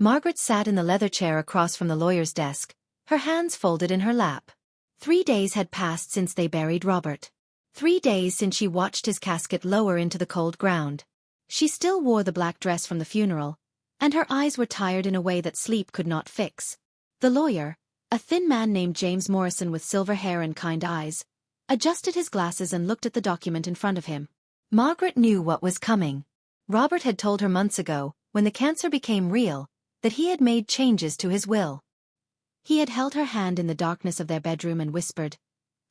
Margaret sat in the leather chair across from the lawyer's desk, her hands folded in her lap. 3 days had passed since they buried Robert. 3 days since she watched his casket lower into the cold ground. She still wore the black dress from the funeral, and her eyes were tired in a way that sleep could not fix. The lawyer, a thin man named James Morrison with silver hair and kind eyes, adjusted his glasses and looked at the document in front of him. Margaret knew what was coming. Robert had told her months ago, when the cancer became real, that he had made changes to his will. He had held her hand in the darkness of their bedroom and whispered,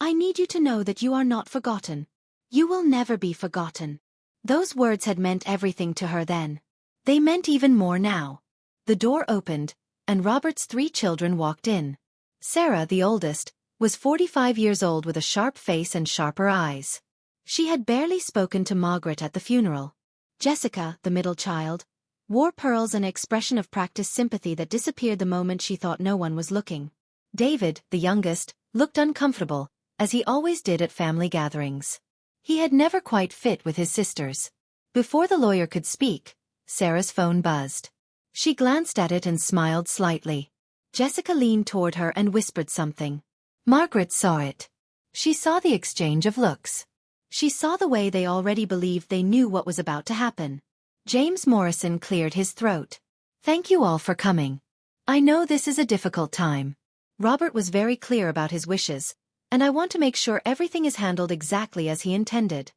"I need you to know that you are not forgotten. You will never be forgotten." Those words had meant everything to her then. They meant even more now. The door opened, and Robert's 3 children walked in. Sarah, the oldest, was 45 years old with a sharp face and sharper eyes. She had barely spoken to Margaret at the funeral. Jessica, the middle child, wore pearls, an expression of practiced sympathy that disappeared the moment she thought no one was looking. David, the youngest, looked uncomfortable, as he always did at family gatherings. He had never quite fit with his sisters. Before the lawyer could speak, Sarah's phone buzzed. She glanced at it and smiled slightly. Jessica leaned toward her and whispered something. Margaret saw it. She saw the exchange of looks. She saw the way they already believed they knew what was about to happen. James Morrison cleared his throat. "Thank you all for coming. I know this is a difficult time. Robert was very clear about his wishes, and I want to make sure everything is handled exactly as he intended."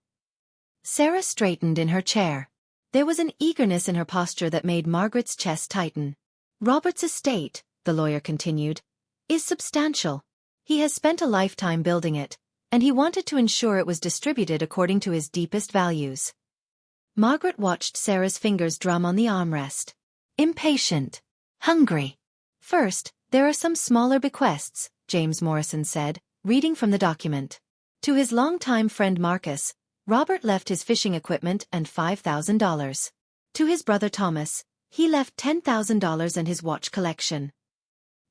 Sarah straightened in her chair. There was an eagerness in her posture that made Margaret's chest tighten. "Robert's estate," the lawyer continued, "is substantial. He has spent a lifetime building it, and he wanted to ensure it was distributed according to his deepest values." Margaret watched Sarah's fingers drum on the armrest. Impatient. Hungry. "First, there are some smaller bequests," James Morrison said, reading from the document. To his longtime friend Marcus, Robert left his fishing equipment and $5,000. To his brother Thomas, he left $10,000 and his watch collection.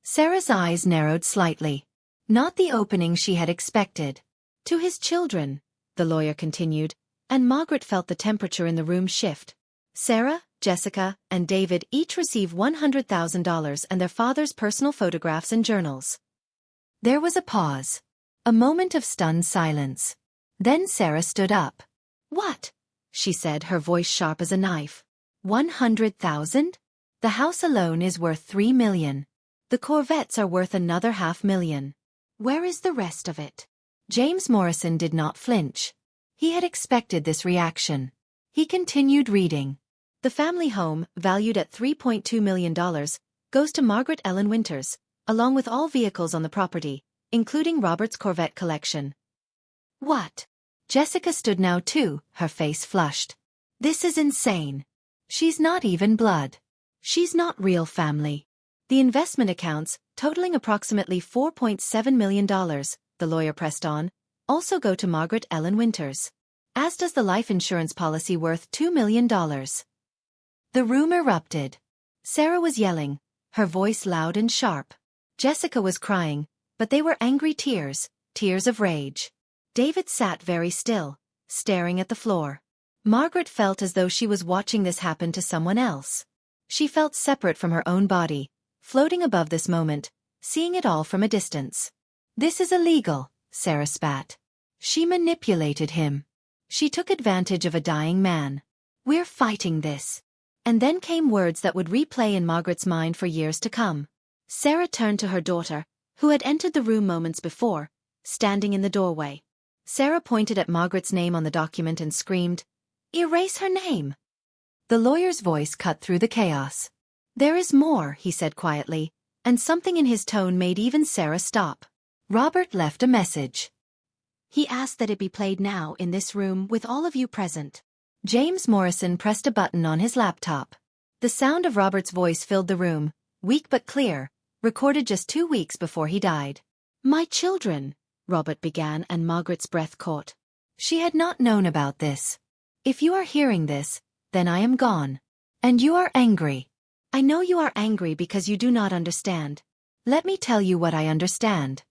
Sarah's eyes narrowed slightly. Not the opening she had expected. To his children, the lawyer continued, and Margaret felt the temperature in the room shift. Sarah, Jessica, and David each receive $100,000 and their father's personal photographs and journals. There was a pause. A moment of stunned silence. Then Sarah stood up. "What?" she said, her voice sharp as a knife. 100,000? The house alone is worth $3 million. The Corvettes are worth another $500,000. Where is the rest of it? James Morrison did not flinch. He had expected this reaction. He continued reading. "The family home, valued at $3.2 million, goes to Margaret Ellen Winters, along with all vehicles on the property, including Robert's Corvette collection." "What?" Jessica stood now too, her face flushed. "This is insane. She's not even blood. She's not real family." "The investment accounts, totaling approximately $4.7 million, the lawyer pressed on, also go to Margaret Ellen Winters. As does the life insurance policy worth $2 million. The room erupted. Sarah was yelling, her voice loud and sharp. Jessica was crying, but they were angry tears, tears of rage. David sat very still, staring at the floor. Margaret felt as though she was watching this happen to someone else. She felt separate from her own body, floating above this moment, seeing it all from a distance. "This is illegal," Sarah spat. She manipulated him. She took advantage of a dying man. "We're fighting this." And then came words that would replay in Margaret's mind for years to come. Sarah turned to her daughter, who had entered the room moments before, standing in the doorway. Sarah pointed at Margaret's name on the document and screamed, "Erase her name!" The lawyer's voice cut through the chaos. "There is more," he said quietly, and something in his tone made even Sarah stop. "Robert left a message. He asked that it be played now in this room with all of you present." James Morrison pressed a button on his laptop. The sound of Robert's voice filled the room, weak but clear, recorded just 2 weeks before he died. "My children," Robert began, and Margaret's breath caught. She had not known about this. "If you are hearing this, then I am gone. And you are angry. I know you are angry because you do not understand. Let me tell you what I understand."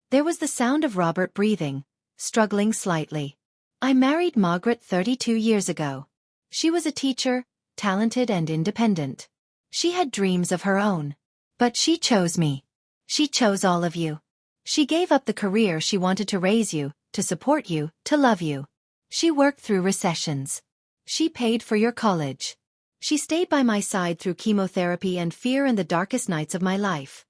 There was the sound of Robert breathing, struggling slightly. "I married Margaret 32 years ago. She was a teacher, talented and independent. She had dreams of her own. But she chose me. She chose all of you. She gave up the career she wanted to raise you, to support you, to love you. She worked through recessions. She paid for your college. She stayed by my side through chemotherapy and fear and the darkest nights of my life.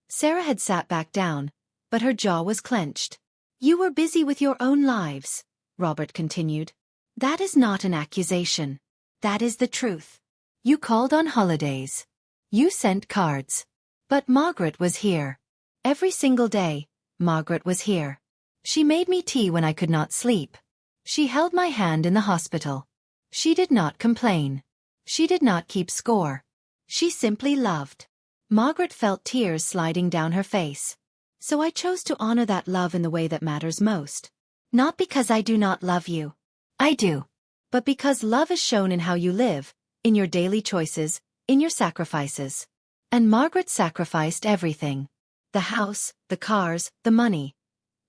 Sarah had sat back down, but her jaw was clenched. You were busy with your own lives, Robert continued. That is not an accusation. That is the truth. You called on holidays. You sent cards. But Margaret was here. Every single day, Margaret was here. She made me tea when I could not sleep. She held my hand in the hospital. She did not complain. She did not keep score. She simply loved. Margaret felt tears sliding down her face. So I chose to honor that love in the way that matters most. Not because I do not love you. I do. But because love is shown in how you live, in your daily choices, in your sacrifices. And Margaret sacrificed everything. The house, the cars, the money.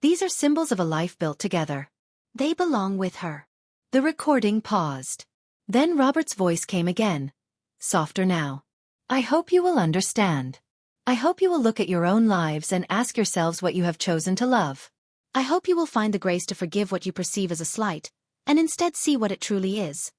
These are symbols of a life built together. They belong with her. The recording paused. Then Robert's voice came again. Softer now. I hope you will understand. I hope you will look at your own lives and ask yourselves what you have chosen to love. I hope you will find the grace to forgive what you perceive as a slight, and instead see what it truly is.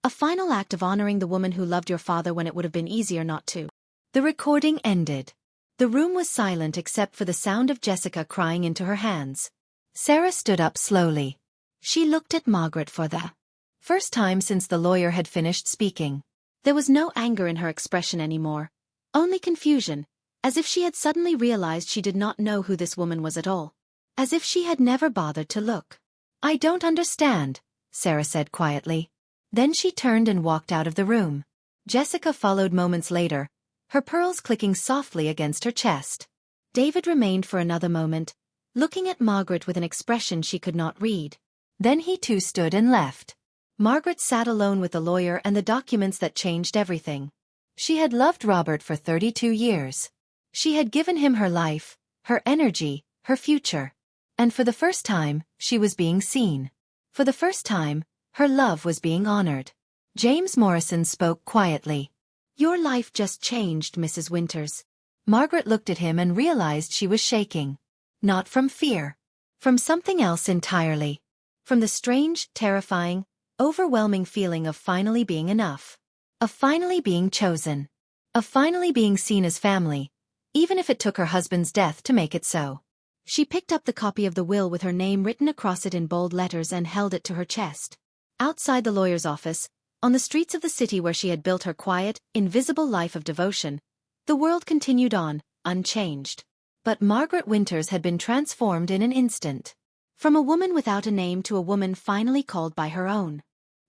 A final act of honoring the woman who loved your father when it would have been easier not to. The recording ended. The room was silent except for the sound of Jessica crying into her hands. Sarah stood up slowly. She looked at Margaret for the first time since the lawyer had finished speaking. There was no anger in her expression anymore. Only confusion, as if she had suddenly realized she did not know who this woman was at all. As if she had never bothered to look. I don't understand, Sarah said quietly. Then she turned and walked out of the room. Jessica followed moments later, her pearls clicking softly against her chest. David remained for another moment, looking at Margaret with an expression she could not read. Then he too stood and left. Margaret sat alone with the lawyer and the documents that changed everything. She had loved Robert for 32 years. She had given him her life, her energy, her future. And for the first time, she was being seen. For the first time, her love was being honored. James Morrison spoke quietly. Your life just changed, Mrs. Winters. Margaret looked at him and realized she was shaking. Not from fear. From something else entirely. From the strange, terrifying, overwhelming feeling of finally being enough. Of finally being chosen. Of finally being seen as family, even if it took her husband's death to make it so. She picked up the copy of the will with her name written across it in bold letters and held it to her chest. Outside the lawyer's office, on the streets of the city where she had built her quiet, invisible life of devotion, the world continued on, unchanged. But Margaret Winters had been transformed in an instant. From a woman without a name to a woman finally called by her own.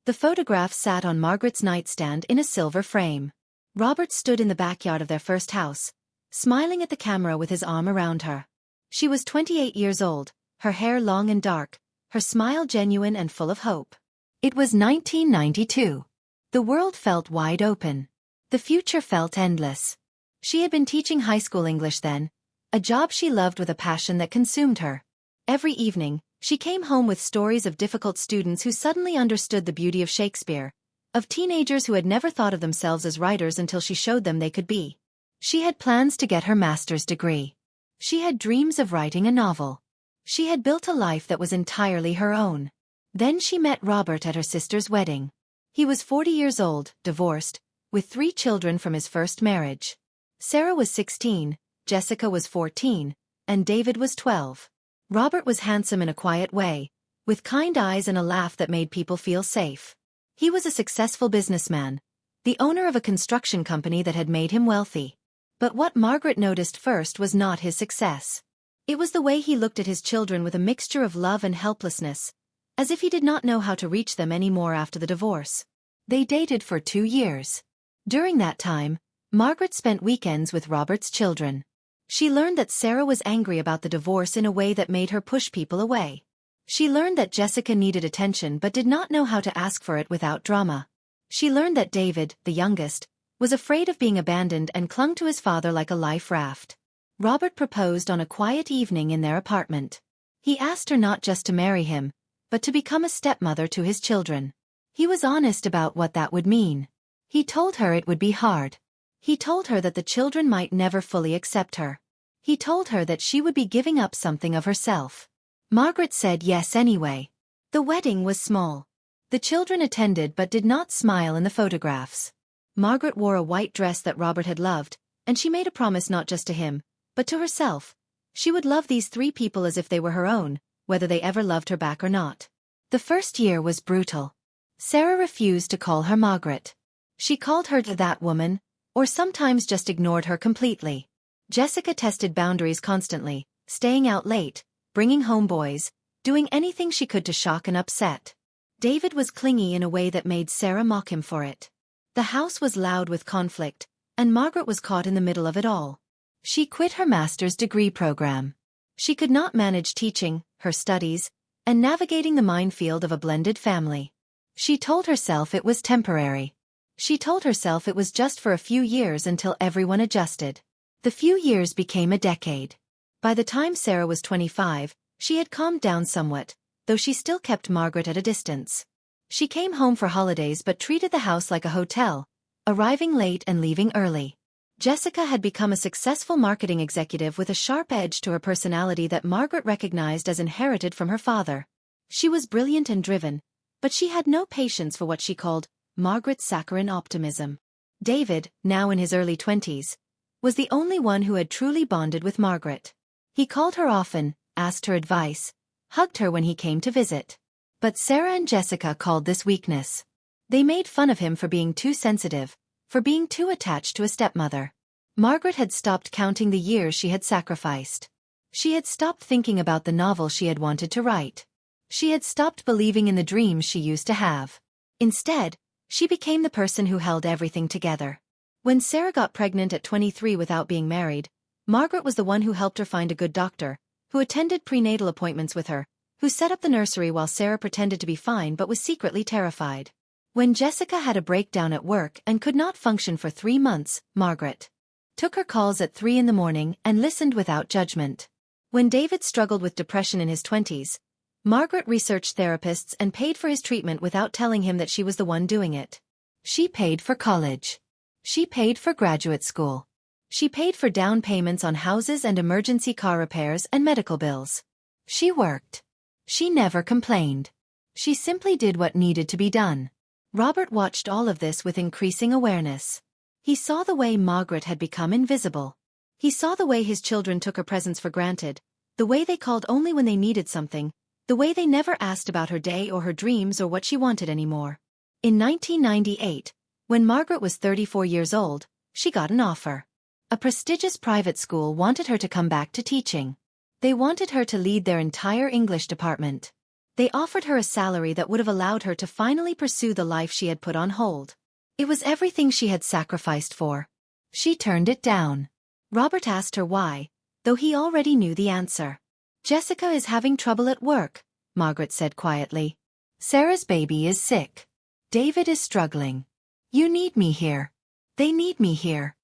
The photograph sat on Margaret's nightstand in a silver frame. Robert stood in the backyard of their first house, smiling at the camera with his arm around her. She was 28 years old, her hair long and dark, her smile genuine and full of hope. It was 1992. The world felt wide open. The future felt endless. She had been teaching high school English then, a job she loved with a passion that consumed her. Every evening, she came home with stories of difficult students who suddenly understood the beauty of Shakespeare, of teenagers who had never thought of themselves as writers until she showed them they could be. She had plans to get her master's degree. She had dreams of writing a novel. She had built a life that was entirely her own. Then she met Robert at her sister's wedding. He was 40 years old, divorced, with 3 children from his first marriage. Sarah was 16, Jessica was 14, and David was 12. Robert was handsome in a quiet way, with kind eyes and a laugh that made people feel safe. He was a successful businessman, the owner of a construction company that had made him wealthy. But what Margaret noticed first was not his success. It was the way he looked at his children with a mixture of love and helplessness, as if he did not know how to reach them anymore after the divorce. They dated for 2 years. During that time, Margaret spent weekends with Robert's children. She learned that Sarah was angry about the divorce in a way that made her push people away. She learned that Jessica needed attention but did not know how to ask for it without drama. She learned that David, the youngest, was afraid of being abandoned and clung to his father like a life raft. Robert proposed on a quiet evening in their apartment. He asked her not just to marry him, but to become a stepmother to his children. He was honest about what that would mean. He told her it would be hard. He told her that the children might never fully accept her. He told her that she would be giving up something of herself. Margaret said yes anyway. The wedding was small. The children attended but did not smile in the photographs. Margaret wore a white dress that Robert had loved, and she made a promise not just to him, but to herself. She would love these three people as if they were her own, whether they ever loved her back or not. The first year was brutal. Sarah refused to call her Margaret. She called her that woman, or sometimes just ignored her completely. Jessica tested boundaries constantly, staying out late, bringing home boys, doing anything she could to shock and upset. David was clingy in a way that made Sarah mock him for it. The house was loud with conflict, and Margaret was caught in the middle of it all. She quit her master's degree program. She could not manage teaching, her studies, and navigating the minefield of a blended family. She told herself it was temporary. She told herself it was just for a few years until everyone adjusted. The few years became a decade. By the time Sarah was 25, she had calmed down somewhat, though she still kept Margaret at a distance. She came home for holidays but treated the house like a hotel, arriving late and leaving early. Jessica had become a successful marketing executive with a sharp edge to her personality that Margaret recognized as inherited from her father. She was brilliant and driven, but she had no patience for what she called Margaret's saccharine optimism. David, now in his early 20s, was the only one who had truly bonded with Margaret. He called her often, asked her advice, hugged her when he came to visit. But Sarah and Jessica called this weakness. They made fun of him for being too sensitive, for being too attached to a stepmother. Margaret had stopped counting the years she had sacrificed. She had stopped thinking about the novel she had wanted to write. She had stopped believing in the dreams she used to have. Instead, she became the person who held everything together. When Sarah got pregnant at 23 without being married, Margaret was the one who helped her find a good doctor, who attended prenatal appointments with her, who set up the nursery while Sarah pretended to be fine but was secretly terrified. When Jessica had a breakdown at work and could not function for 3 months, Margaret took her calls at 3 in the morning and listened without judgment. When David struggled with depression in his 20s, Margaret researched therapists and paid for his treatment without telling him that she was the one doing it. She paid for college. She paid for graduate school. She paid for down payments on houses and emergency car repairs and medical bills. She worked. She never complained. She simply did what needed to be done. Robert watched all of this with increasing awareness. He saw the way Margaret had become invisible. He saw the way his children took her presence for granted, the way they called only when they needed something, the way they never asked about her day or her dreams or what she wanted anymore. In 1998, when Margaret was 34 years old, she got an offer. A prestigious private school wanted her to come back to teaching. They wanted her to lead their entire English department. They offered her a salary that would have allowed her to finally pursue the life she had put on hold. It was everything she had sacrificed for. She turned it down. Robert asked her why, though he already knew the answer. Jessica is having trouble at work, Margaret said quietly. Sarah's baby is sick. David is struggling. You need me here. They need me here.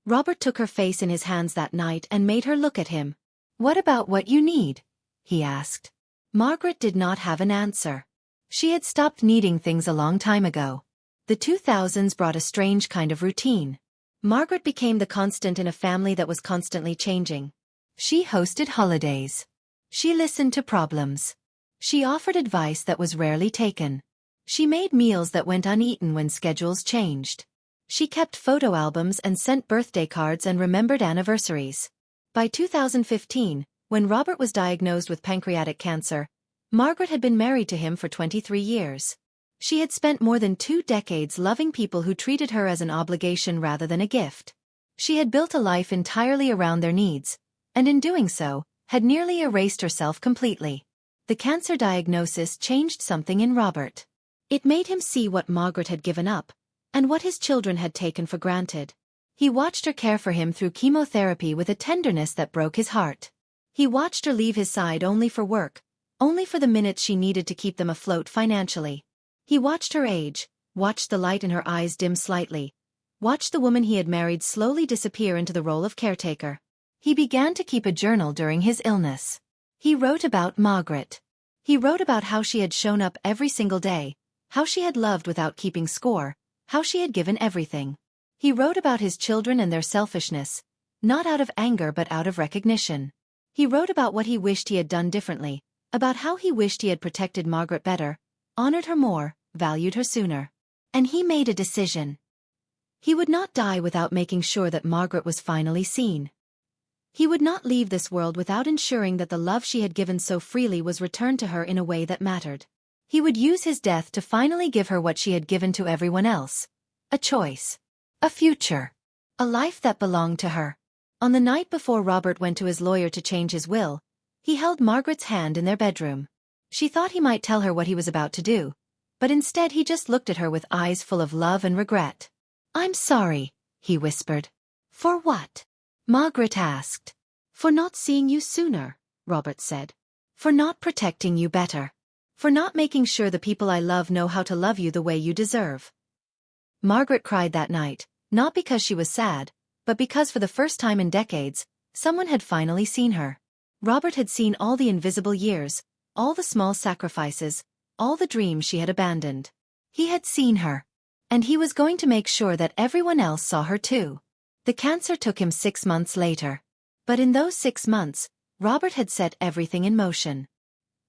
Robert took her face in his hands that night and made her look at him. What about what you need? He asked. Margaret did not have an answer. She had stopped needing things a long time ago. The 2000s brought a strange kind of routine. Margaret became the constant in a family that was constantly changing. She hosted holidays. She listened to problems. She offered advice that was rarely taken. She made meals that went uneaten when schedules changed. She kept photo albums and sent birthday cards and remembered anniversaries. By 2015, when Robert was diagnosed with pancreatic cancer, Margaret had been married to him for 23 years. She had spent more than 2 decades loving people who treated her as an obligation rather than a gift. She had built a life entirely around their needs, and in doing so, had nearly erased herself completely. The cancer diagnosis changed something in Robert. It made him see what Margaret had given up, and what his children had taken for granted. He watched her care for him through chemotherapy with a tenderness that broke his heart. He watched her leave his side only for work, only for the minutes she needed to keep them afloat financially. He watched her age, watched the light in her eyes dim slightly, watched the woman he had married slowly disappear into the role of caretaker. He began to keep a journal during his illness. He wrote about Margaret. He wrote about how she had shown up every single day, how she had loved without keeping score, how she had given everything. He wrote about his children and their selfishness, not out of anger but out of recognition. He wrote about what he wished he had done differently, about how he wished he had protected Margaret better, honored her more, valued her sooner. And he made a decision. He would not die without making sure that Margaret was finally seen. He would not leave this world without ensuring that the love she had given so freely was returned to her in a way that mattered. He would use his death to finally give her what she had given to everyone else. A choice. A future. A life that belonged to her. On the night before Robert went to his lawyer to change his will, he held Margaret's hand in their bedroom. She thought he might tell her what he was about to do, but instead he just looked at her with eyes full of love and regret. "I'm sorry," he whispered. "For what?" Margaret asked. "For not seeing you sooner," Robert said. "For not protecting you better. For not making sure the people I love know how to love you the way you deserve." Margaret cried that night, not because she was sad, but because for the first time in decades, someone had finally seen her. Robert had seen all the invisible years, all the small sacrifices, all the dreams she had abandoned. He had seen her. And he was going to make sure that everyone else saw her too. The cancer took him 6 months later. But in those 6 months, Robert had set everything in motion.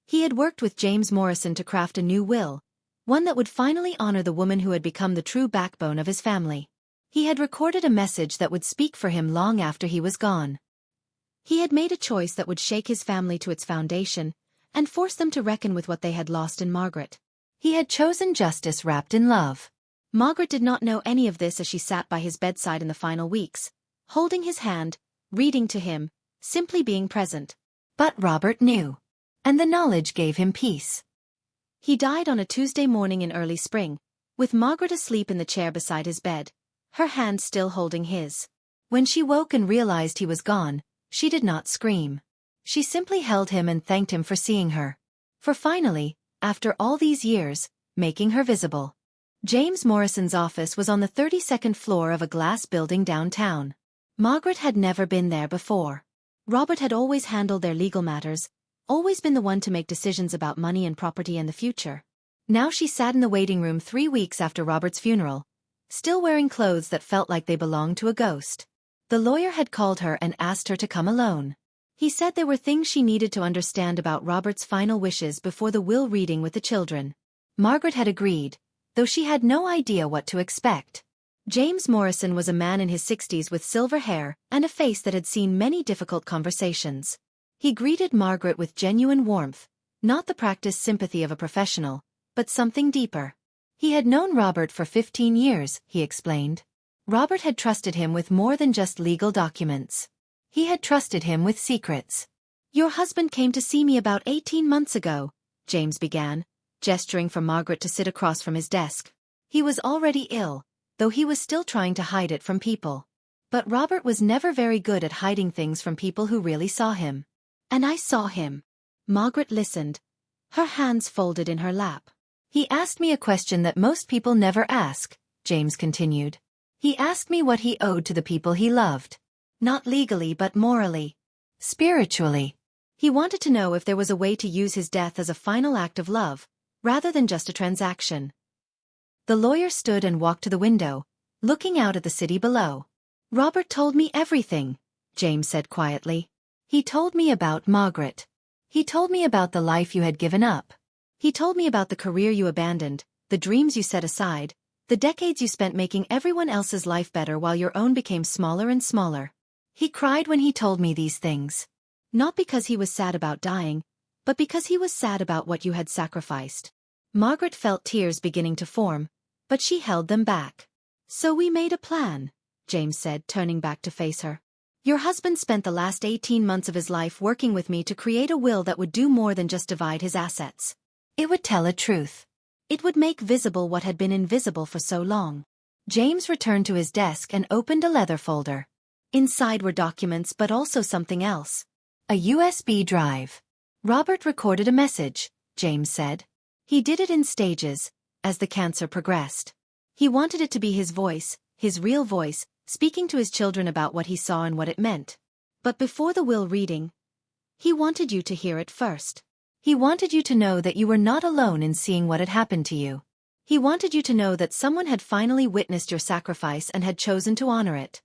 He had worked with James Morrison to craft a new will, one that would finally honor the woman who had become the true backbone of his family. He had recorded a message that would speak for him long after he was gone. He had made a choice that would shake his family to its foundation and force them to reckon with what they had lost in Margaret. He had chosen justice wrapped in love. Margaret did not know any of this as she sat by his bedside in the final weeks, holding his hand, reading to him, simply being present. But Robert knew. And the knowledge gave him peace. He died on a Tuesday morning in early spring, with Margaret asleep in the chair beside his bed, her hand still holding his. When she woke and realized he was gone, she did not scream. She simply held him and thanked him for seeing her. For finally, after all these years, making her visible. James Morrison's office was on the 32nd floor of a glass building downtown. Margaret had never been there before. Robert had always handled their legal matters, always been the one to make decisions about money and property and the future. Now she sat in the waiting room 3 weeks after Robert's funeral, still wearing clothes that felt like they belonged to a ghost. The lawyer had called her and asked her to come alone. He said there were things she needed to understand about Robert's final wishes before the will reading with the children. Margaret had agreed, though she had no idea what to expect. James Morrison was a man in his 60s with silver hair and a face that had seen many difficult conversations. He greeted Margaret with genuine warmth, not the practiced sympathy of a professional, but something deeper. He had known Robert for 15 years, he explained. Robert had trusted him with more than just legal documents. He had trusted him with secrets. "Your husband came to see me about 18 months ago," James began, gesturing for Margaret to sit across from his desk. He was already ill, though he was still trying to hide it from people. But Robert was never very good at hiding things from people who really saw him. "And I saw him." Margaret listened, her hands folded in her lap. "He asked me a question that most people never ask," James continued. "He asked me what he owed to the people he loved. Not legally but morally. Spiritually. He wanted to know if there was a way to use his death as a final act of love, rather than just a transaction." The lawyer stood and walked to the window, looking out at the city below. "Robert told me everything," James said quietly. "He told me about Margaret. He told me about the life you had given up. He told me about the career you abandoned, the dreams you set aside, the decades you spent making everyone else's life better while your own became smaller and smaller. He cried when he told me these things. Not because he was sad about dying, but because he was sad about what you had sacrificed." Margaret felt tears beginning to form, but she held them back. "So we made a plan," James said, turning back to face her. "Your husband spent the last 18 months of his life working with me to create a will that would do more than just divide his assets. It would tell a truth. It would make visible what had been invisible for so long." James returned to his desk and opened a leather folder. Inside were documents but also something else. A USB drive. "Robert recorded a message," James said. "He did it in stages, as the cancer progressed. He wanted it to be his voice, his real voice, speaking to his children about what he saw and what it meant. But before the will reading, he wanted you to hear it first. He wanted you to know that you were not alone in seeing what had happened to you. He wanted you to know that someone had finally witnessed your sacrifice and had chosen to honor it.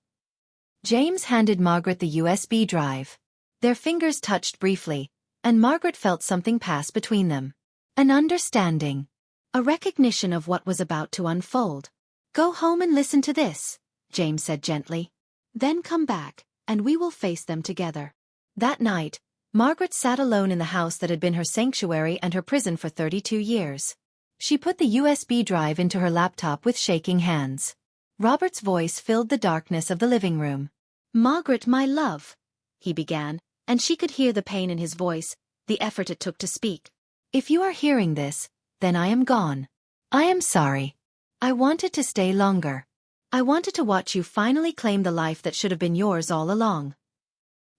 James handed Margaret the USB drive. Their fingers touched briefly, and Margaret felt something pass between them. An understanding. A recognition of what was about to unfold. Go home and listen to this, James said gently. Then come back, and we will face them together. That night, Margaret sat alone in the house that had been her sanctuary and her prison for 32 years. She put the USB drive into her laptop with shaking hands. Robert's voice filled the darkness of the living room. Margaret, my love, he began, and she could hear the pain in his voice, the effort it took to speak. If you are hearing this, then I am gone. I am sorry. I wanted to stay longer. I wanted to watch you finally claim the life that should have been yours all along.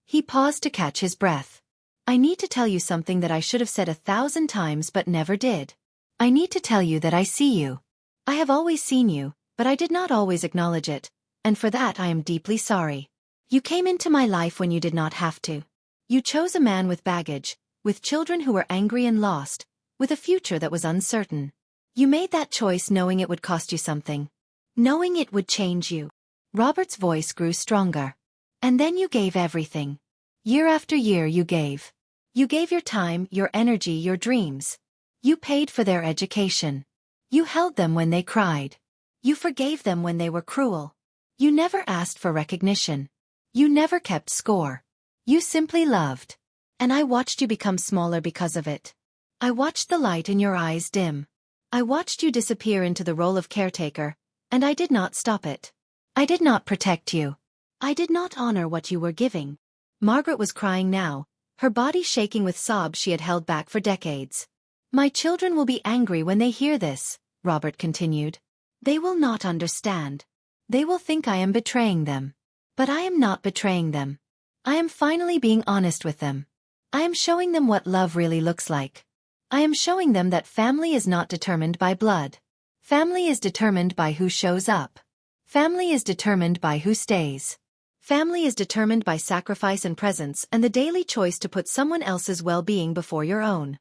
He paused to catch his breath. I need to tell you something that I should have said 1,000 times but never did. I need to tell you that I see you. I have always seen you, but I did not always acknowledge it, and for that I am deeply sorry. You came into my life when you did not have to. You chose a man with baggage, with children who were angry and lost, with a future that was uncertain. You made that choice knowing it would cost you something. Knowing it would change you. Robert's voice grew stronger. And then you gave everything. Year after year you gave. You gave your time, your energy, your dreams. You paid for their education. You held them when they cried. You forgave them when they were cruel. You never asked for recognition. You never kept score. You simply loved. And I watched you become smaller because of it. I watched the light in your eyes dim. I watched you disappear into the role of caretaker, and I did not stop it. I did not protect you. I did not honor what you were giving. Margaret was crying now, her body shaking with sobs she had held back for decades. My children will be angry when they hear this, Robert continued. They will not understand. They will think I am betraying them. But I am not betraying them. I am finally being honest with them. I am showing them what love really looks like. I am showing them that family is not determined by blood. Family is determined by who shows up. Family is determined by who stays. Family is determined by sacrifice and presence and the daily choice to put someone else's well-being before your own.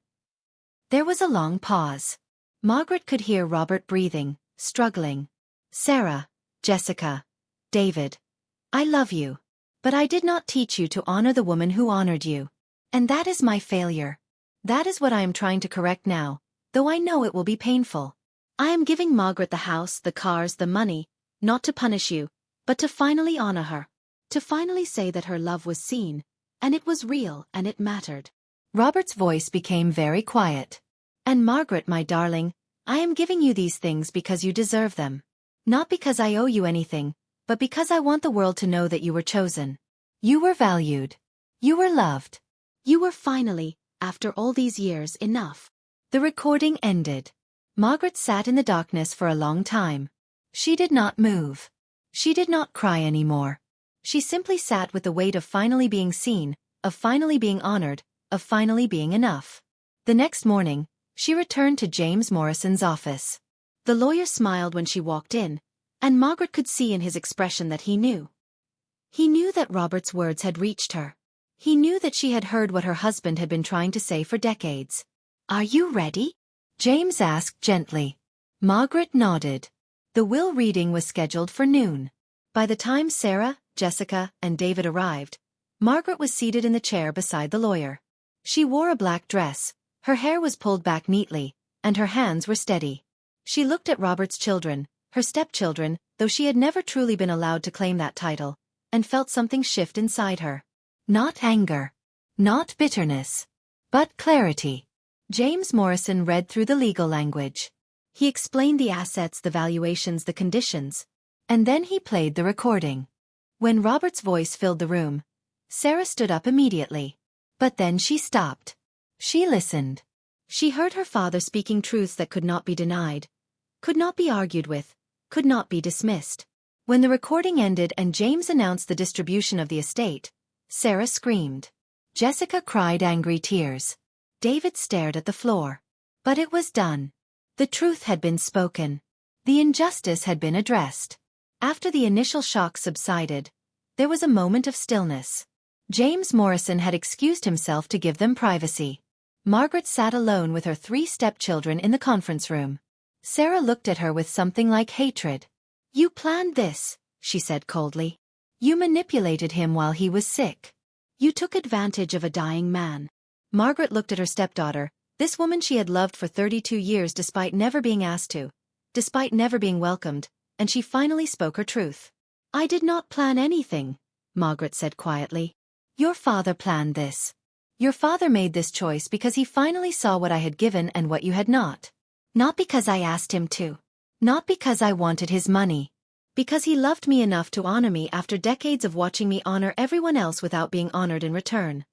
There was a long pause. Margaret could hear Robert breathing, struggling. Sarah, Jessica, David. I love you. But I did not teach you to honor the woman who honored you. And that is my failure. That is what I am trying to correct now, though I know it will be painful. I am giving Margaret the house, the cars, the money, not to punish you, but to finally honor her. To finally say that her love was seen, and it was real and it mattered. Robert's voice became very quiet. And Margaret, my darling, I am giving you these things because you deserve them. Not because I owe you anything, but because I want the world to know that you were chosen. You were valued. You were loved. You were finally, after all these years, enough. The recording ended. Margaret sat in the darkness for a long time. She did not move. She did not cry anymore. She simply sat with the weight of finally being seen, of finally being honored, of finally being enough. The next morning, she returned to James Morrison's office. The lawyer smiled when she walked in, and Margaret could see in his expression that he knew. He knew that Robert's words had reached her. He knew that she had heard what her husband had been trying to say for decades. Are you ready? James asked gently. Margaret nodded. The will reading was scheduled for noon. By the time Sarah, Jessica, and David arrived, Margaret was seated in the chair beside the lawyer. She wore a black dress, her hair was pulled back neatly, and her hands were steady. She looked at Robert's children, her stepchildren, though she had never truly been allowed to claim that title, and felt something shift inside her. Not anger. Not bitterness. But clarity. James Morrison read through the legal language. He explained the assets, the valuations, the conditions. And then he played the recording. When Robert's voice filled the room, Sarah stood up immediately. But then she stopped. She listened. She heard her father speaking truths that could not be denied, could not be argued with, could not be dismissed. When the recording ended and James announced the distribution of the estate, Sarah screamed. Jessica cried angry tears. David stared at the floor. But it was done. The truth had been spoken. The injustice had been addressed. After the initial shock subsided, there was a moment of stillness. James Morrison had excused himself to give them privacy. Margaret sat alone with her 3 stepchildren in the conference room. Sarah looked at her with something like hatred. "You planned this," she said coldly. "You manipulated him while he was sick. You took advantage of a dying man." Margaret looked at her stepdaughter, this woman she had loved for 32 years despite never being asked to, despite never being welcomed, and she finally spoke her truth. "I did not plan anything," Margaret said quietly. "Your father planned this. Your father made this choice because he finally saw what I had given and what you had not. Not because I asked him to. Not because I wanted his money. Because he loved me enough to honor me after decades of watching me honor everyone else without being honored in return."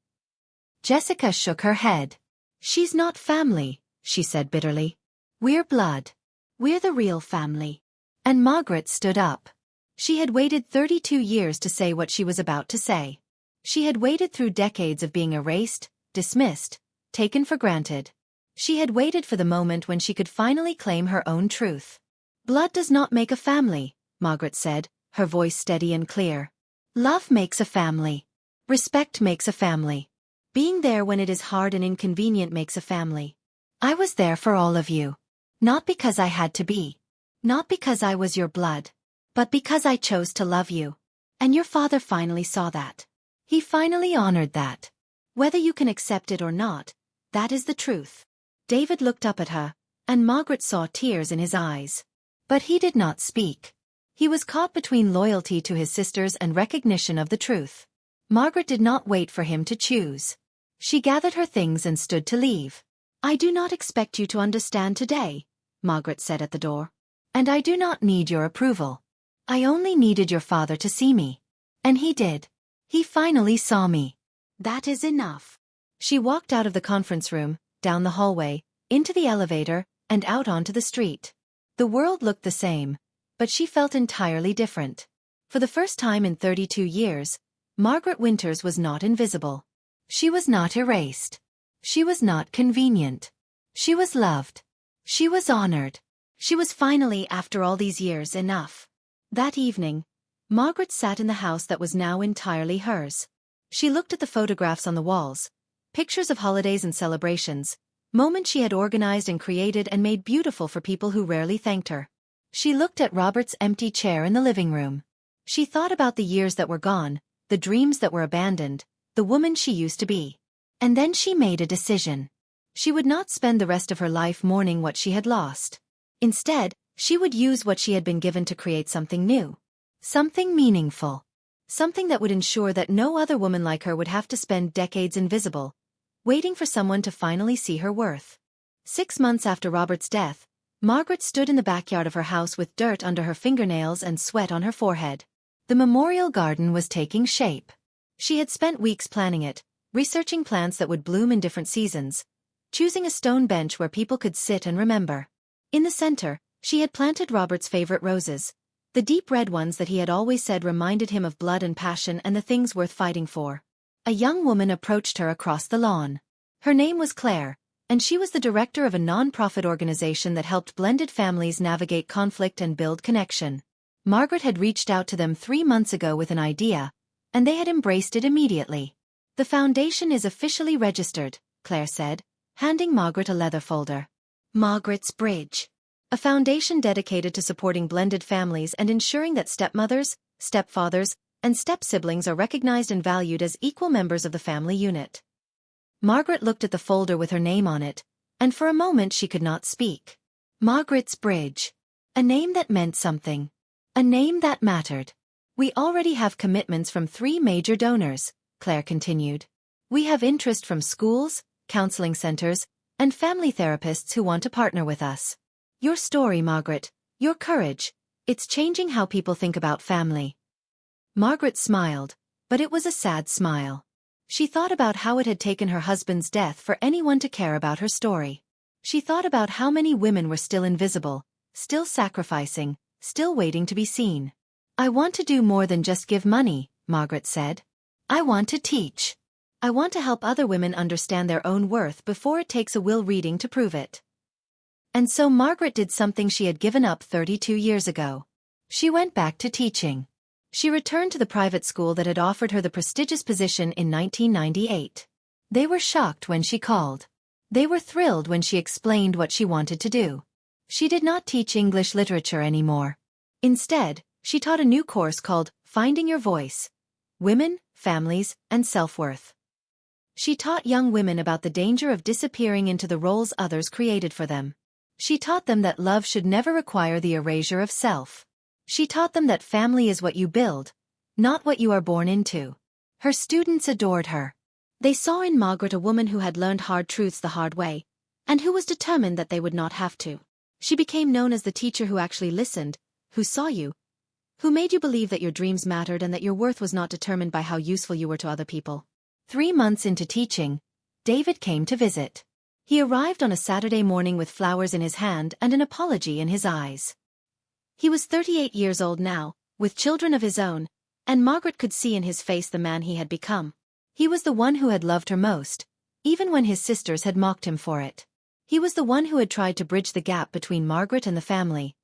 Jessica shook her head. "She's not family," she said bitterly. "We're blood. We're the real family." And Margaret stood up. She had waited 32 years to say what she was about to say. She had waited through decades of being erased, dismissed, taken for granted. She had waited for the moment when she could finally claim her own truth. "Blood does not make a family," Margaret said, her voice steady and clear. "Love makes a family. Respect makes a family. Being there when it is hard and inconvenient makes a family. I was there for all of you. Not because I had to be. Not because I was your blood. But because I chose to love you. And your father finally saw that. He finally honored that. Whether you can accept it or not, that is the truth." David looked up at her, and Margaret saw tears in his eyes. But he did not speak. He was caught between loyalty to his sisters and recognition of the truth. Margaret did not wait for him to choose. She gathered her things and stood to leave. "I do not expect you to understand today," Margaret said at the door. "And I do not need your approval. I only needed your father to see me. And he did. He finally saw me. That is enough." She walked out of the conference room, down the hallway, into the elevator, and out onto the street. The world looked the same, but she felt entirely different. For the first time in 32 years, Margaret Winters was not invisible. She was not erased. She was not convenient. She was loved. She was honored. She was finally, after all these years, enough. That evening, Margaret sat in the house that was now entirely hers. She looked at the photographs on the walls, pictures of holidays and celebrations, moments she had organized and created and made beautiful for people who rarely thanked her. She looked at Robert's empty chair in the living room. She thought about the years that were gone, the dreams that were abandoned, the woman she used to be. And then she made a decision. She would not spend the rest of her life mourning what she had lost. Instead, she would use what she had been given to create something new. Something meaningful. Something that would ensure that no other woman like her would have to spend decades invisible, waiting for someone to finally see her worth. 6 months after Robert's death, Margaret stood in the backyard of her house with dirt under her fingernails and sweat on her forehead. The memorial garden was taking shape. She had spent weeks planning it, researching plants that would bloom in different seasons, choosing a stone bench where people could sit and remember. In the center, she had planted Robert's favorite roses, the deep red ones that he had always said reminded him of blood and passion and the things worth fighting for. A young woman approached her across the lawn. Her name was Claire, and she was the director of a non-profit organization that helped blended families navigate conflict and build connection. Margaret had reached out to them 3 months ago with an idea, and they had embraced it immediately. "The foundation is officially registered," Claire said, handing Margaret a leather folder. Margaret's Bridge. A foundation dedicated to supporting blended families and ensuring that stepmothers, stepfathers, and step-siblings are recognized and valued as equal members of the family unit. Margaret looked at the folder with her name on it, and for a moment she could not speak. Margaret's Bridge. A name that meant something. A name that mattered. "We already have commitments from 3 major donors," Claire continued. "We have interest from schools, counseling centers, and family therapists who want to partner with us. Your story, Margaret, your courage, it's changing how people think about family." Margaret smiled, but it was a sad smile. She thought about how it had taken her husband's death for anyone to care about her story. She thought about how many women were still invisible, still sacrificing, still waiting to be seen. "I want to do more than just give money," Margaret said. "I want to teach. I want to help other women understand their own worth before it takes a will reading to prove it." And so Margaret did something she had given up 32 years ago. She went back to teaching. She returned to the private school that had offered her the prestigious position in 1998. They were shocked when she called. They were thrilled when she explained what she wanted to do. She did not teach English literature anymore. Instead, she taught a new course called Finding Your Voice: Women, Families, and Self-Worth. She taught young women about the danger of disappearing into the roles others created for them. She taught them that love should never require the erasure of self. She taught them that family is what you build, not what you are born into. Her students adored her. They saw in Margaret a woman who had learned hard truths the hard way, and who was determined that they would not have to. She became known as the teacher who actually listened, who saw you, who made you believe that your dreams mattered and that your worth was not determined by how useful you were to other people. 3 months into teaching, David came to visit. He arrived on a Saturday morning with flowers in his hand and an apology in his eyes. He was 38 years old now, with children of his own, and Margaret could see in his face the man he had become. He was the one who had loved her most, even when his sisters had mocked him for it. He was the one who had tried to bridge the gap between Margaret and the family,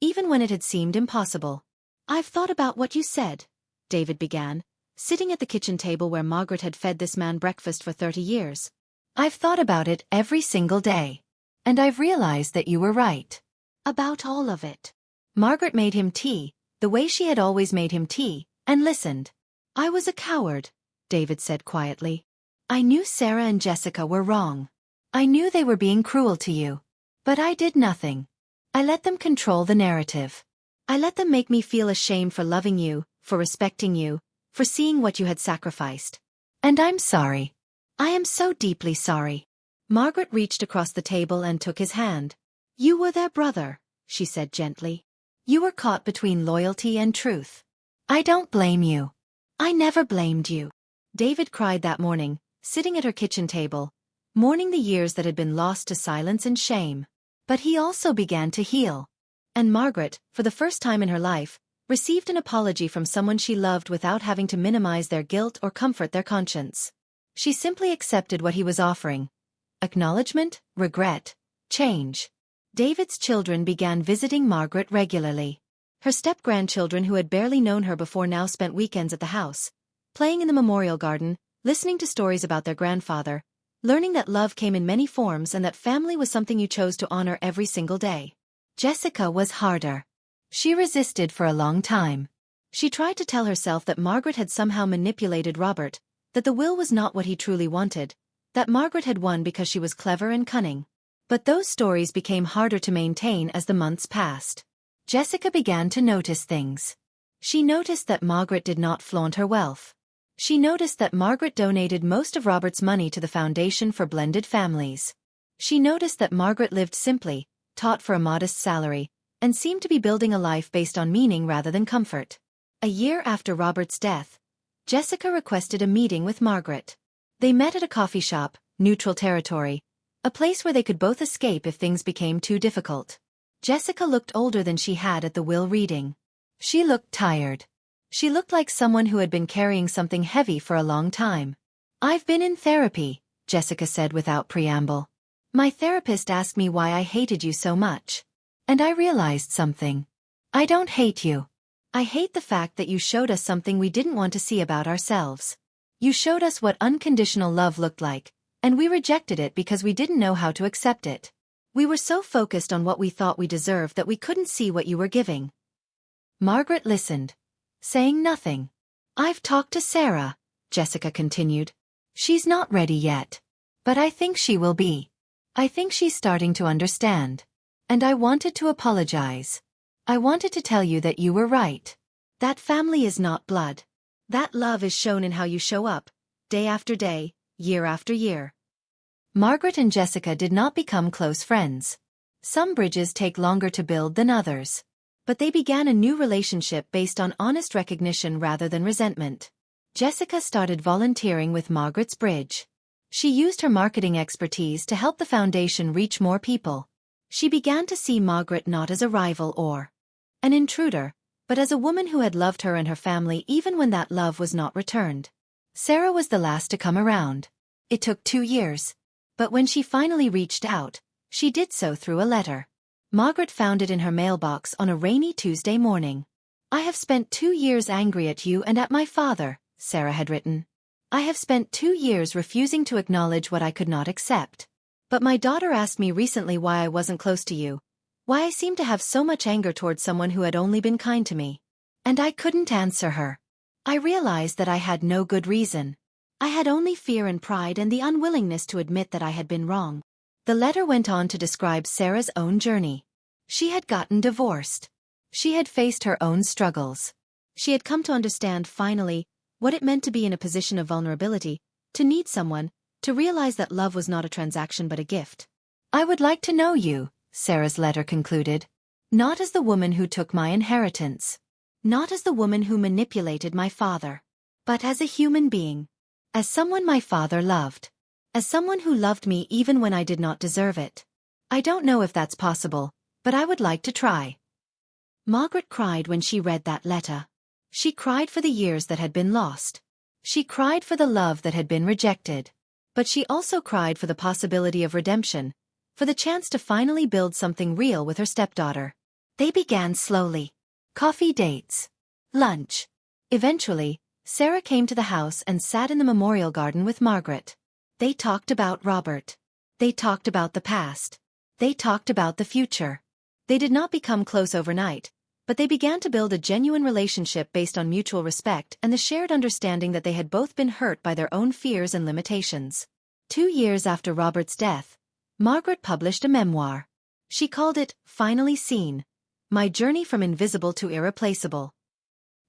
even when it had seemed impossible. "I've thought about what you said," David began, sitting at the kitchen table where Margaret had fed this man breakfast for 30 years. "I've thought about it every single day. And I've realized that you were right. About all of it." Margaret made him tea, the way she had always made him tea, and listened. "I was a coward," David said quietly. "I knew Sarah and Jessica were wrong. I knew they were being cruel to you. But I did nothing. I let them control the narrative. I let them make me feel ashamed for loving you, for respecting you, for seeing what you had sacrificed. And I'm sorry. I am so deeply sorry." Margaret reached across the table and took his hand. "You were their brother," she said gently. "You were caught between loyalty and truth. I don't blame you. I never blamed you." David cried that morning, sitting at her kitchen table, mourning the years that had been lost to silence and shame. But he also began to heal. And Margaret, for the first time in her life, received an apology from someone she loved without having to minimize their guilt or comfort their conscience. She simply accepted what he was offering: acknowledgement, regret, change. David's children began visiting Margaret regularly. Her step-grandchildren who had barely known her before now spent weekends at the house, playing in the memorial garden, listening to stories about their grandfather, learning that love came in many forms and that family was something you chose to honor every single day. Jessica was harder. She resisted for a long time. She tried to tell herself that Margaret had somehow manipulated Robert, that the will was not what he truly wanted, that Margaret had won because she was clever and cunning. But those stories became harder to maintain as the months passed. Jessica began to notice things. She noticed that Margaret did not flaunt her wealth. She noticed that Margaret donated most of Robert's money to the Foundation for Blended Families. She noticed that Margaret lived simply, taught for a modest salary, and seemed to be building a life based on meaning rather than comfort. A year after Robert's death, Jessica requested a meeting with Margaret. They met at a coffee shop, neutral territory, a place where they could both escape if things became too difficult. Jessica looked older than she had at the will reading. She looked tired. She looked like someone who had been carrying something heavy for a long time. "I've been in therapy," Jessica said without preamble. "My therapist asked me why I hated you so much. And I realized something. I don't hate you. I hate the fact that you showed us something we didn't want to see about ourselves. You showed us what unconditional love looked like, and we rejected it because we didn't know how to accept it. We were so focused on what we thought we deserved that we couldn't see what you were giving." Margaret listened, saying nothing. "I've talked to Sarah," Jessica continued. "She's not ready yet. But I think she will be. I think she's starting to understand. And I wanted to apologize. I wanted to tell you that you were right. That family is not blood. That love is shown in how you show up, day after day, year after year." Margaret and Jessica did not become close friends. Some bridges take longer to build than others. But they began a new relationship based on honest recognition rather than resentment. Jessica started volunteering with Margaret's Bridge. She used her marketing expertise to help the foundation reach more people. She began to see Margaret not as a rival or an intruder, but as a woman who had loved her and her family even when that love was not returned. Sarah was the last to come around. It took 2 years. But when she finally reached out, she did so through a letter. Margaret found it in her mailbox on a rainy Tuesday morning. "I have spent 2 years angry at you and at my father," Sarah had written. "I have spent 2 years refusing to acknowledge what I could not accept. But my daughter asked me recently why I wasn't close to you, Why I seemed to have so much anger towards someone who had only been kind to me. And I couldn't answer her. I realized that I had no good reason. I had only fear and pride and the unwillingness to admit that I had been wrong. The letter went on to describe Sarah's own journey. She had gotten divorced. She had faced her own struggles. She had come to understand, finally, what it meant to be in a position of vulnerability, to need someone, to realize that love was not a transaction but a gift. I would like to know you, Sarah's letter concluded. Not as the woman who took my inheritance. Not as the woman who manipulated my father. But as a human being. As someone my father loved. As someone who loved me even when I did not deserve it. I don't know if that's possible, but I would like to try. Margaret cried when she read that letter. She cried for the years that had been lost. She cried for the love that had been rejected. But she also cried for the possibility of redemption, for the chance to finally build something real with her stepdaughter. They began slowly. Coffee dates. Lunch. Eventually, Sarah came to the house and sat in the memorial garden with Margaret. They talked about Robert. They talked about the past. They talked about the future. They did not become close overnight, but they began to build a genuine relationship based on mutual respect and the shared understanding that they had both been hurt by their own fears and limitations. 2 years after Robert's death, Margaret published a memoir. She called it, Finally Seen, My Journey from Invisible to Irreplaceable.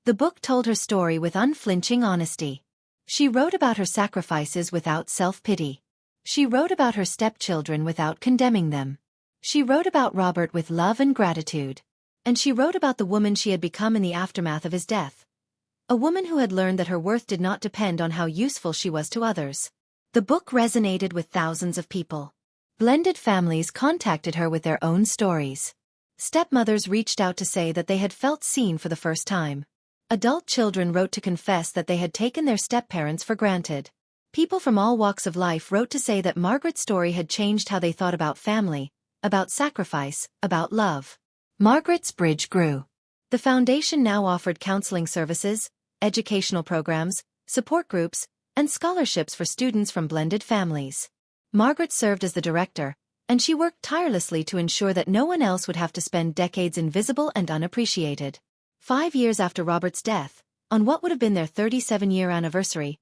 The book told her story with unflinching honesty. She wrote about her sacrifices without self-pity. She wrote about her stepchildren without condemning them. She wrote about Robert with love and gratitude. And she wrote about the woman she had become in the aftermath of his death. A woman who had learned that her worth did not depend on how useful she was to others. The book resonated with thousands of people. Blended families contacted her with their own stories. Stepmothers reached out to say that they had felt seen for the first time. Adult children wrote to confess that they had taken their stepparents for granted. People from all walks of life wrote to say that Margaret's story had changed how they thought about family, about sacrifice, about love. Margaret's Bridge grew. The foundation now offered counseling services, educational programs, support groups, and scholarships for students from blended families. Margaret served as the director, and she worked tirelessly to ensure that no one else would have to spend decades invisible and unappreciated. 5 years after Robert's death, on what would have been their 37-year anniversary,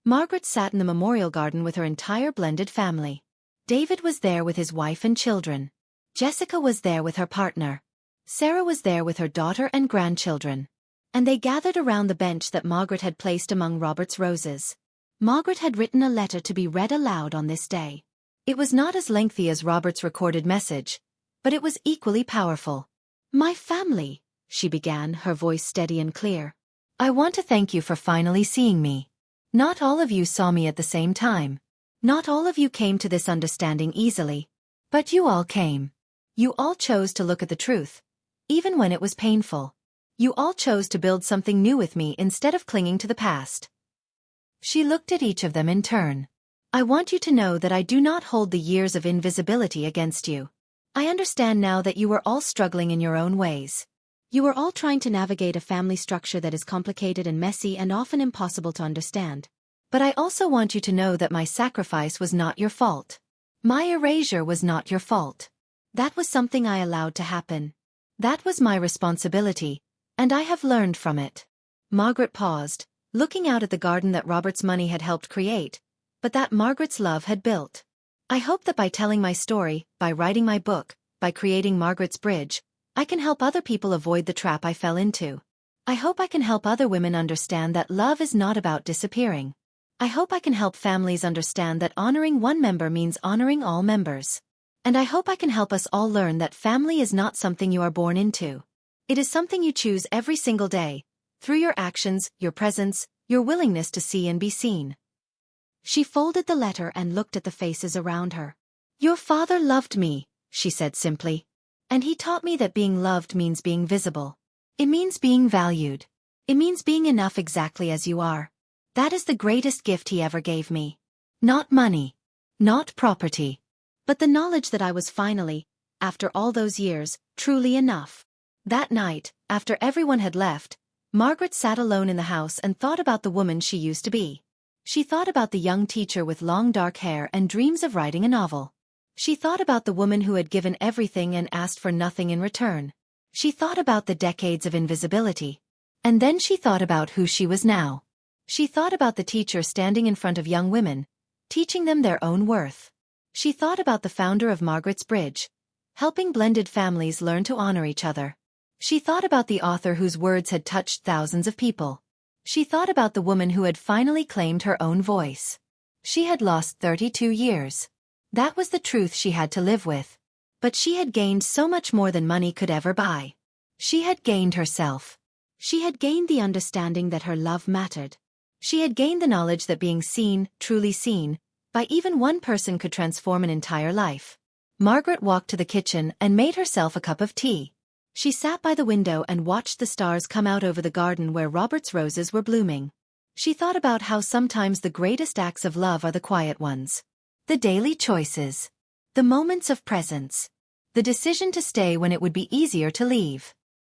Margaret sat in the memorial garden with her entire blended family. David was there with his wife and children. Jessica was there with her partner. Sarah was there with her daughter and grandchildren. And they gathered around the bench that Margaret had placed among Robert's roses. Margaret had written a letter to be read aloud on this day. It was not as lengthy as Robert's recorded message, but it was equally powerful. My family, she began, her voice steady and clear. I want to thank you for finally seeing me. Not all of you saw me at the same time. Not all of you came to this understanding easily. But you all came. You all chose to look at the truth, even when it was painful. You all chose to build something new with me instead of clinging to the past. She looked at each of them in turn. I want you to know that I do not hold the years of invisibility against you. I understand now that you were all struggling in your own ways. You were all trying to navigate a family structure that is complicated and messy and often impossible to understand. But I also want you to know that my sacrifice was not your fault. My erasure was not your fault. That was something I allowed to happen. That was my responsibility, and I have learned from it. Margaret paused, looking out at the garden that Robert's money had helped create, but that Margaret's love had built. I hope that by telling my story, by writing my book, by creating Margaret's Bridge, I can help other people avoid the trap I fell into. I hope I can help other women understand that love is not about disappearing. I hope I can help families understand that honoring one member means honoring all members. And I hope I can help us all learn that family is not something you are born into. It is something you choose every single day, through your actions, your presence, your willingness to see and be seen. She folded the letter and looked at the faces around her. Your father loved me, she said simply. And he taught me that being loved means being visible. It means being valued. It means being enough exactly as you are. That is the greatest gift he ever gave me. Not money. Not property. But the knowledge that I was finally, after all those years, truly enough. That night, after everyone had left, Margaret sat alone in the house and thought about the woman she used to be. She thought about the young teacher with long dark hair and dreams of writing a novel. She thought about the woman who had given everything and asked for nothing in return. She thought about the decades of invisibility. And then she thought about who she was now. She thought about the teacher standing in front of young women, teaching them their own worth. She thought about the founder of Margaret's Bridge, helping blended families learn to honor each other. She thought about the author whose words had touched thousands of people. She thought about the woman who had finally claimed her own voice. She had lost 32 years. That was the truth she had to live with. But she had gained so much more than money could ever buy. She had gained herself. She had gained the understanding that her love mattered. She had gained the knowledge that being seen, truly seen, by even one person could transform an entire life. Margaret walked to the kitchen and made herself a cup of tea. She sat by the window and watched the stars come out over the garden where Robert's roses were blooming. She thought about how sometimes the greatest acts of love are the quiet ones. The daily choices. The moments of presence. The decision to stay when it would be easier to leave.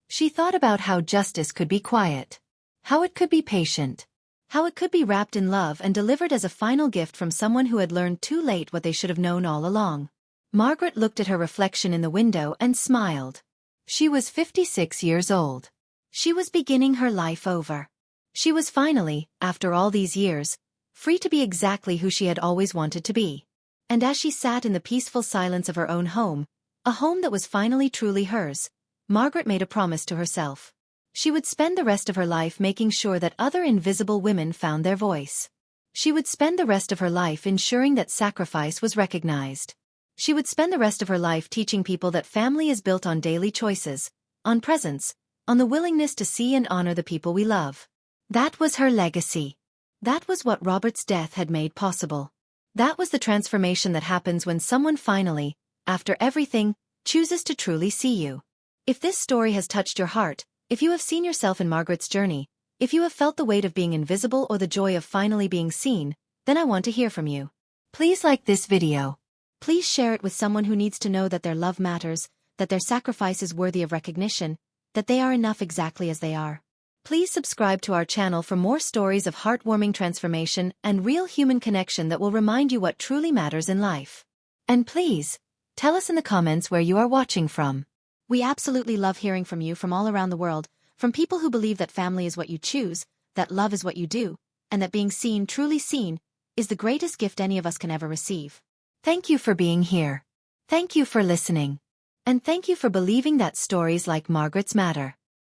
She thought about how justice could be quiet. How it could be patient. How it could be wrapped in love and delivered as a final gift from someone who had learned too late what they should have known all along. Margaret looked at her reflection in the window and smiled. She was 56 years old. She was beginning her life over. She was finally, after all these years, free to be exactly who she had always wanted to be. And as she sat in the peaceful silence of her own home, a home that was finally truly hers, Margaret made a promise to herself. She would spend the rest of her life making sure that other invisible women found their voice. She would spend the rest of her life ensuring that sacrifice was recognized. She would spend the rest of her life teaching people that family is built on daily choices, on presence, on the willingness to see and honor the people we love. That was her legacy. That was what Robert's death had made possible. That was the transformation that happens when someone finally, after everything, chooses to truly see you. If this story has touched your heart, if you have seen yourself in Margaret's journey, if you have felt the weight of being invisible or the joy of finally being seen, then I want to hear from you. Please like this video. Please share it with someone who needs to know that their love matters, that their sacrifice is worthy of recognition, that they are enough exactly as they are. Please subscribe to our channel for more stories of heartwarming transformation and real human connection that will remind you what truly matters in life. And please, tell us in the comments where you are watching from. We absolutely love hearing from you from all around the world, from people who believe that family is what you choose, that love is what you do, and that being seen, truly seen, is the greatest gift any of us can ever receive. Thank you for being here. Thank you for listening. And thank you for believing that stories like Margaret's matter.